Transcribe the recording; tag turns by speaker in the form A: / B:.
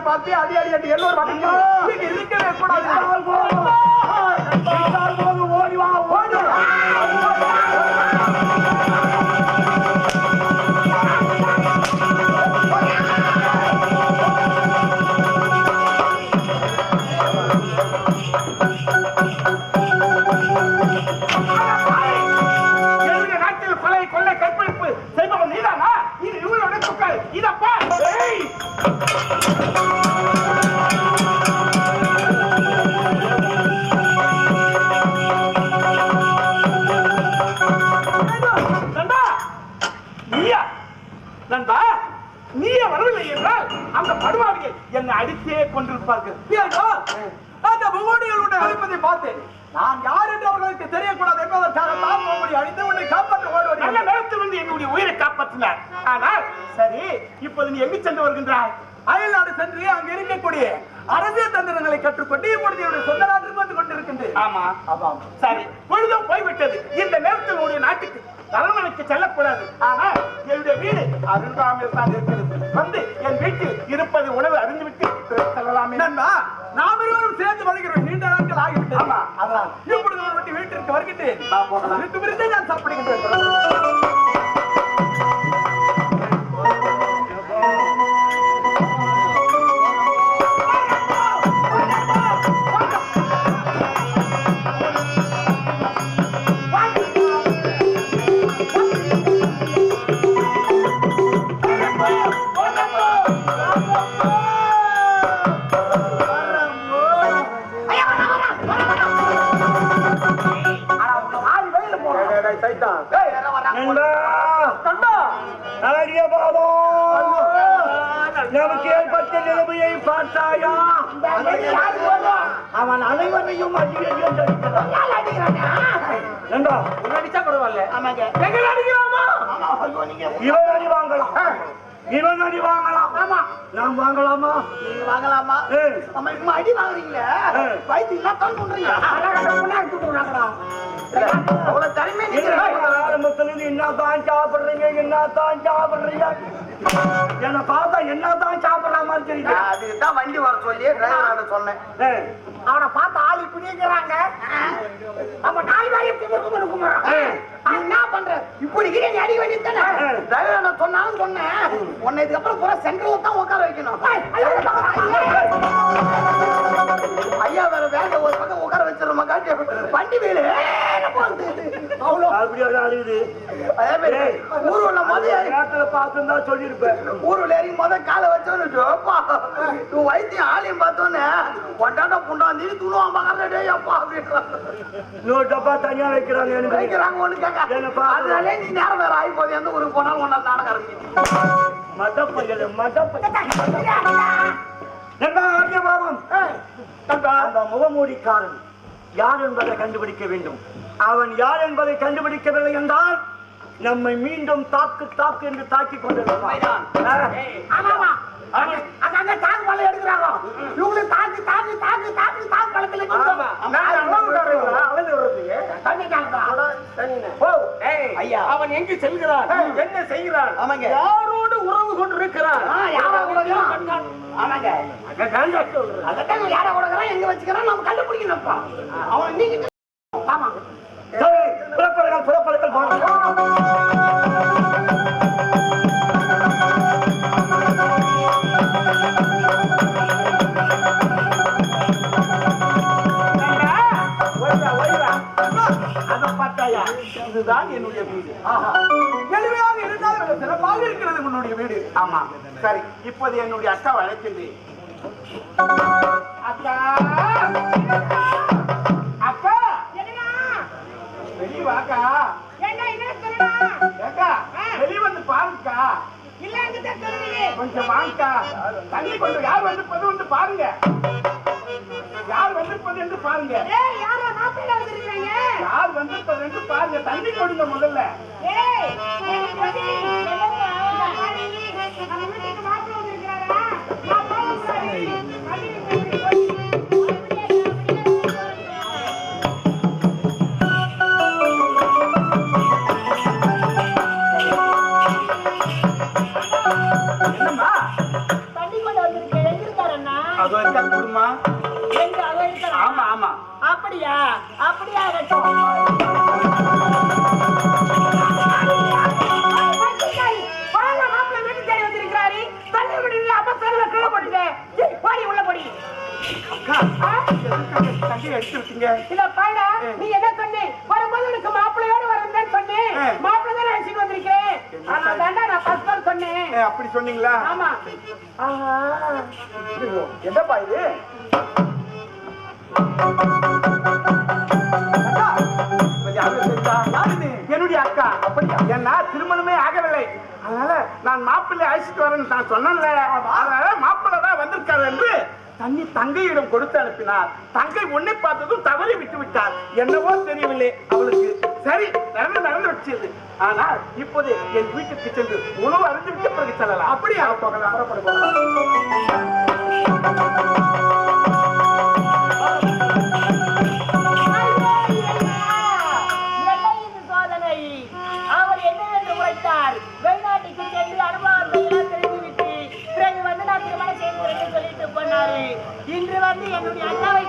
A: பார்த்து அடி அடி அடி எல்லோரும் இருக்கவே கூடாது. ஓடி வா ஓடி. என்னை அடித்தே கொண்டிருப்பார்கள். அந்த முகோடிகளுடைய அழிப்பதை பார்த்தேன். நான் யார் என்று அவர்களுக்கு தெரியக்கூடாது என்பதற்காக தான் முகோடி அடித்து உன்னை காப்பாற்ற ஓடுவது. நல்ல நேரத்தில் வந்து என்னுடைய உயிரை காப்பாற்றினார். ஆனால் சரி, இப்போது நீ எங்கு சென்று வருகின்றாய்? அயல்நாடு சென்று அங்கு இருக்கக்கூடிய அரசியல் தந்திரங்களை கற்றுக்கொண்டு இப்பொழுது என்னுடைய சொந்த நாட்டிற்கு வந்து கொண்டிருக்கின்றேன். ஆமா ஆமாம். சரி, பொழுதும் போய்விட்டது. இந்த நேரத்தில் உன்னுடைய நாட்டுக்கு அரண்மனைக்கு செல்லக்கூடாது. ஆனால் என்னுடைய வீடு அருகாமையில் தான் இருக்கிறது. வந்து என் வீட்டில் இருப்பது உணவு அறிந்துவிட்டு செல்லலாமே. நாம் இருவரும் சேர்ந்து வருகிறோம். நீண்ட நாட்கள் ஆகிவிட்டது. ஆமா, அதனால் இப்பொழுது ஒரு வட்டி வீட்டிற்கு வருகின்றேன். வீட்டு விருந்தை நான் சாப்பிடுகின்றேன். நமக்கு ஏற்பட்ட நிலைமையை பார்த்தாயா? அவன் அனைவரையும் அடிக்க பரவாயில்ல. இவன் அடி வாங்கலாம், இவன் அடி வாங்கலாம். ஆமா, நாம் வாங்கலாமா? நீங்க வாங்கலாமா? நம்ம அடி வாங்குறீங்களே, வயிற்றுல தான் பண்றீங்க. ஆரம்பத்திலிருந்து என்னதான் சாப்பிடுறீங்க, என்னதான் சாப்பிடுறீங்க? என்ன பார்த்தா என்னதான் சாப்பிடுற மாதிரி தெரியுது. அதுதான் வண்டி வர சொல்லி டிரைவர் சொன்னேன். அவனை பார்த்து ஆளி பிடிக்கிறாங்க. நம்ம நாய் வாயை என்ன பண்ற? இப்படி நீ அடி வண்டி தானே டிரைவர் சொன்னாலும் சொன்னேன். உன்னை இதுக்கப்புறம் பூரா சென்ட்ரல்ல தான் உட்கார வைக்கணும். ஐயா வேற வேலை ஒரு பக்கம் உட்கார வச்சிருமா காட்டி வண்டி வீடு ஊர்வல பார்த்து சொல்லிருப்பேன். ஊர்வல ஏறி காலை வச்சோன்னு வைத்தியம் ஆலயம் பார்த்தோன்னே கொண்டாட்ட புண்டாந்தி துணுவாம்பா அப்பா தனியா வைக்கிறாங்க ஒண்ணு கேட்க. அதனாலே நீ நேரம் வேற ஆகி போது எந்த ஊருக்கு போனாலும் ஒன்னா நாடகம் இருக்கு. மதப்பையல் அந்த முகமூடிக்காரன் யார் என்பதை கண்டுபிடிக்க வேண்டும். அவன் யார் என்பதை கண்டுபிடிக்கவில்லை என்றால் நம்மை மீண்டும் தாக்கு தாக்கு என்று தாக்கி கொண்டிருக்கிறான். எடுக்கிறாங்க இவங்களுக்கு தாக்கி தாக்கி தாக்கி தாக்கி தாக்கு பழத்தில் அவன் எங்கு செல்கிறான், என்ன செய்கிறான், யாரோடு உறவு கொண்டிருக்கிறான், யார கொடுக்கிறான், எங்க வச்சுக்கிறான் நம்ம கண்டுபிடிக்கணும்ப்பா. அவன் நீங்க ஆமா புறப்படுகள் புறப்படுகள் இதுதான் என்னுடைய வீடு. எளிமையாக இருந்தாலும் சிறப்பாக இருக்கிறது உன்னுடைய வீடு. ஆமா சரி, இப்போது என்னுடைய அக்காவை அழைக்கின்றேன். அக்கா அக்கா வெளிவாக்கா, வெளி வந்து பாருங்கக்கா. கொஞ்சம் வாங்கக்கா, தண்ணி கொஞ்சம் யார் வந்து பாருங்க, யார் வந்திருப்பது என்று பாருங்க, யார் வந்திருப்பது என்று பாருங்க. தண்ணி கொடுங்க முதல்ல. என்னம்மா தண்ணி கொண்டு வந்திருக்கேன், எங்க இருக்காரு?
B: எங்க அவ இருக்கலாம்.
A: ஆமா ஆமா.
B: அப்படியா? அப்படியா ஆகட்டும். மாப்பிள்ளை வீட்டு தேடி வந்திருக்கிறாரு. தண்ணி விடுங்க. அவசரமா கீழே போடுங்க. போடி உள்ள போடி.
A: தங்கை அடிச்சு விட்டீங்க.
B: இல்ல பாடா, நீ என்ன சொன்னே? வரும்போது எனக்கு மாப்பிள்ளையோடு வரணும்னு சொன்னேன். மாப்பிள்ளை தான் அழைச்சிட்டு வந்திருக்கிறேன். ஆனா தாண்டா நான் ஃபர்ஸ்ட் சொன்னேன்.
A: அப்படி சொன்னீங்களா?
B: ஆமா.
A: என்னப்பா இது? என்னுடைய அக்கா. அப்படியா? என்ன திருமணமே ஆகவில்லை, அதனால நான் மாப்பிள்ளை அழைச்சிட்டு வரேன்னு நான் சொன்னேன்ல, அதனால மாப்பிள்ளை தான் வந்திருக்காரு என்று தண்ணி தங்கையிடம் கொடுத்து அனுப்பினார். தங்கை உன்னை பார்த்ததும் தவறி விட்டு விட்டார். என்னவோ தெரியவில்லை அவளுக்கு. சரி, நடந்து வச்சது. ஆனால் இப்போது என் வீட்டுக்கு சென்று உணவு அருந்து விட்டு பிறகு செல்லலாம். அப்படியா? போகலாம்.
B: அவர் என்னவென்று உழைத்தார். வெளிநாட்டுக்கு சென்று அனுபவத்தை எல்லாம் தெரிந்துவிட்டு பிறகு வந்து நான் திருமணம் செய்து சொல்லிட்டு போனாரு. இன்று வந்து என்னுடைய அக்காவை